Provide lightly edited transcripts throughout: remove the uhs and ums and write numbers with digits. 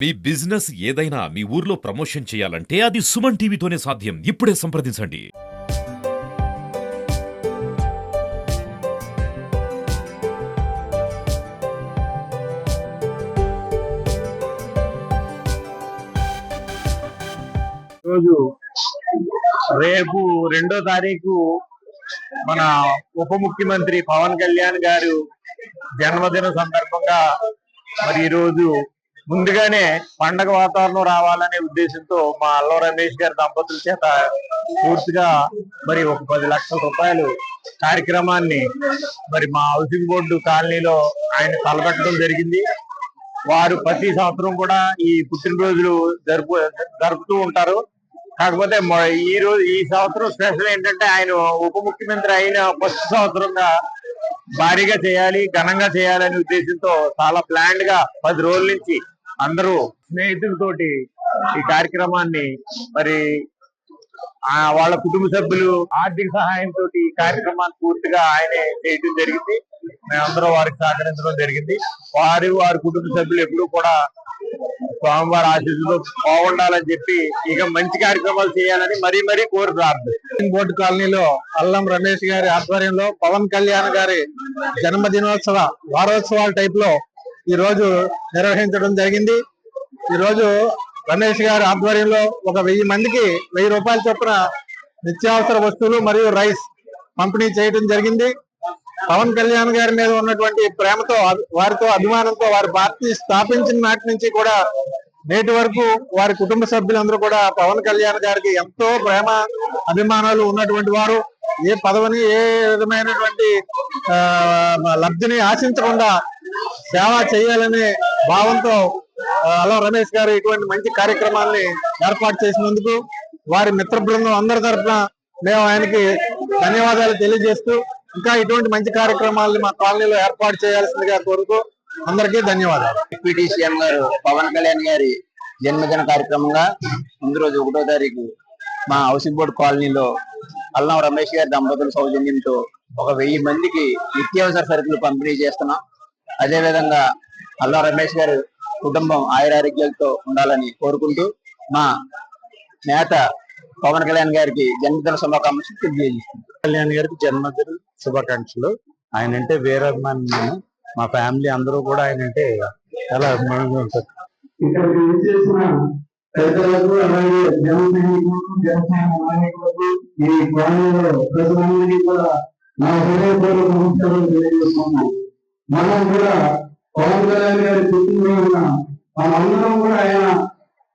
మీ business ఏదైనా మీ ఊర్లో promotion చేయాలంటే అది సుమన్ టీవీతోనే సాధ్యం. ఇప్పుడే సంప్రదించండి. రోజు రేపు 2వ తారీఖు మన ఉప ముఖ్యమంత్రి పవన్ కళ్యాణ్ గారు జన్మదిన సందర్భంగా మరి ఈరోజు ముందుగానే పండగ వాతావరణం రావాలనే ఉద్దేశంతో మా అల్లం రమేష్ గారి దంపతుల చేత పూర్తిగా మరి ఒక 10 లక్షల రూపాయలు కార్యక్రమాన్ని మరి మా హౌసింగ్ బోర్డు కాలనీలో ఆయన తలపెట్టడం జరిగింది. వారు ప్రతి సంవత్సరం కూడా ఈ పుట్టినరోజులు జరుపుతూ ఉంటారు. కాకపోతే ఈ సంవత్సరం స్పెషల్ ఏంటంటే ఆయన ఉప ముఖ్యమంత్రి అయిన ఫస్ట్ సంవత్సరంగా భారీగా చేయాలి, ఘనంగా చేయాలనే ఉద్దేశంతో చాలా ప్లాన్డ్ గా 10 రోజుల నుంచి అందరూ స్నేహితులతోటి ఈ కార్యక్రమాన్ని మరి వాళ్ళ కుటుంబ సభ్యులు ఆర్థిక సహాయంతో ఈ కార్యక్రమాన్ని పూర్తిగా ఆయనే చేయడం జరిగింది. మేమందరం వారికి సహకరించడం జరిగింది. వారి కుటుంబ సభ్యులు ఎప్పుడూ కూడా స్వామివారి ఆశీస్సులో బాగుండాలని చెప్పి ఇక మంచి కార్యక్రమాలు చేయాలని మరీ కోరుతారు. బోర్డు కాలనీలో అల్లం రమేష్ గారి ఆధ్వర్యంలో పవన్ కళ్యాణ్ గారి జన్మదినోత్సవ వారోత్సవాల టైప్ లో ఈ రోజు నిర్వహించడం జరిగింది. ఈ రోజు రమేష్ గారి ఆధ్వర్యంలో ఒక 1000 మందికి 1000 రూపాయల చొప్పున నిత్యావసర వస్తువులు మరియు రైస్ పంపిణీ చేయడం జరిగింది. పవన్ కళ్యాణ్ గారి మీద ఉన్నటువంటి ప్రేమతో, వారితో అభిమానంతో, వారి పార్టీ స్థాపించిన నాటి నుంచి కూడా నేటి వరకు వారి కుటుంబ సభ్యులందరూ కూడా పవన్ కళ్యాణ్ గారికి ఎంతో ప్రేమ అభిమానాలు ఉన్నటువంటి వారు. ఏ పదవిని, ఏ విధమైనటువంటి లబ్ధిని ఆశించకుండా సేవ చేయాలనే భావంతో అల్లం రమేష్ గారు ఇటువంటి మంచి కార్యక్రమాల్ని ఏర్పాటు చేసినందుకు వారి మిత్ర బృందం అందరి తరఫున మేము ఆయనకి ధన్యవాదాలు తెలియజేస్తూ ఇంకా ఇటువంటి మంచి కార్యక్రమాలని మా కాలనీలో ఏర్పాటు చేయాల్సిందిగా కోరుతూ అందరికీ ధన్యవాదాలు. డిప్యూటీ సీఎం గారు పవన్ కళ్యాణ్ గారి జన్మదిన కార్యక్రమంగా ముందు రోజు 1వ తారీఖు మా హౌసింగ్ బోర్డు కాలనీలో అల్లం రమేష్ గారి దంపతుల సౌజన్యంతో ఒక 1000 మందికి నిత్యావసర సరుకులు పంపిణీ చేస్తున్నాం. అదేవిధంగా అల్లం రమేష్ గారి కుటుంబం ఆయురారోగ్యాలతో ఉండాలని కోరుకుంటూ మా నేత పవన్ కళ్యాణ్ గారికి జన్మదిన శుభాకాంక్షలు తెలియజేస్తున్నాం. కళ్యాణ్ గారికి జన్మదిన శుభాకాంక్షలు. ఆయన అంటే వేరే అభిమానం. మా ఫ్యామిలీ అందరూ కూడా ఆయన అంటే చాలా అభిమానంగా ఉంటారు. ఇక్కడ చేసిన పెద్దలకు అలాగే జనసేన నాయకులకు ఈ కాలనీలో ప్రజలందరికీ కూడా నా హృదయపూర్వక నమస్కారం తెలియజేస్తున్నాం. మనం కూడా పవన్ కళ్యాణ్ గారి పుట్టినరోజున మనందరం కూడా ఆయన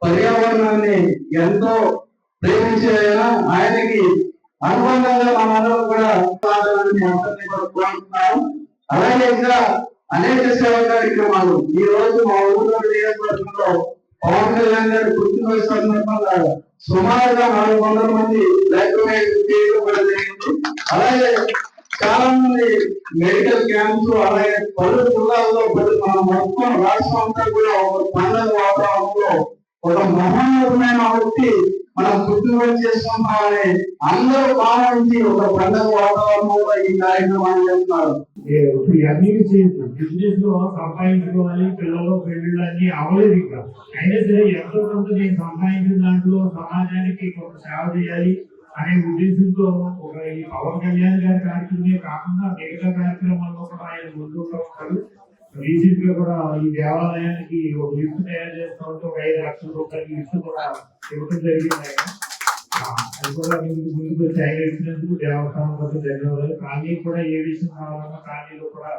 పర్యావరణాన్ని ఎంతో ప్రేమించే ఆయనకి అనుబంధంగా మనందరం కూడా కోరుతున్నాం. అలాగే ఇక్కడ అనేక సేవా కార్యక్రమాలు ఈ రోజు మా ఊళ్ళో నియోజకవర్గంలో పవన్ కళ్యాణ్ గారి పుట్టినరోజు సందర్భంగా సుమారుగా 400 మంది బ్లడ్ డొనేషన్ చేయడం కూడా జరిగింది. అలాగే చాలా మంది మెడికల్ క్యాంప్స్, అలాగే పలు జిల్లాల్లో మొత్తం రాష్ట్రం అంతా కూడా ఒక పండుగ వాతావరణంలో ఒక మహోన్నతమైన వ్యక్తి మనం పుట్టినరోజు చేసుకుంటామని అందరూ భావించి ఒక పండుగ వాతావరణంలో ఈ కార్యక్రమాన్ని చేస్తున్నారు. బిజినెస్ లో సంపాదించుకోవాలి, పిల్లలు పెళ్లిళ్ళు అన్ని అవ్వలేదు. ఇక్కడ అయినా సరే ఎంతో కొంత నేను సంపాదించిన దాంట్లో సమాజానికి కొంత సేవ చేయాలి అనే ఉద్దేశంతో ఒక ఈ పవన్ కళ్యాణ్ గారి కార్యక్రమమే కాకుండా మిగతా కార్యక్రమాల్లో కూడా ఆయన ముందుగా ఉంటారు. రీసెంట్ గా కూడా ఈ దేవాలయానికి ఒక లిఫ్ట్ తయారు చేస్తూ ఉంటే ఒక 5 లక్షల రూపాయల లిఫ్ట్ కూడా ఇవ్వడం జరిగింది. అది కూడా ముందుకు తయారు చేసినందుకు దేవస్థానం వద్ద ధన్యవాదాలు. కానీ కూడా ఏ విషయం కావాలన్నా కాలనీలో కూడా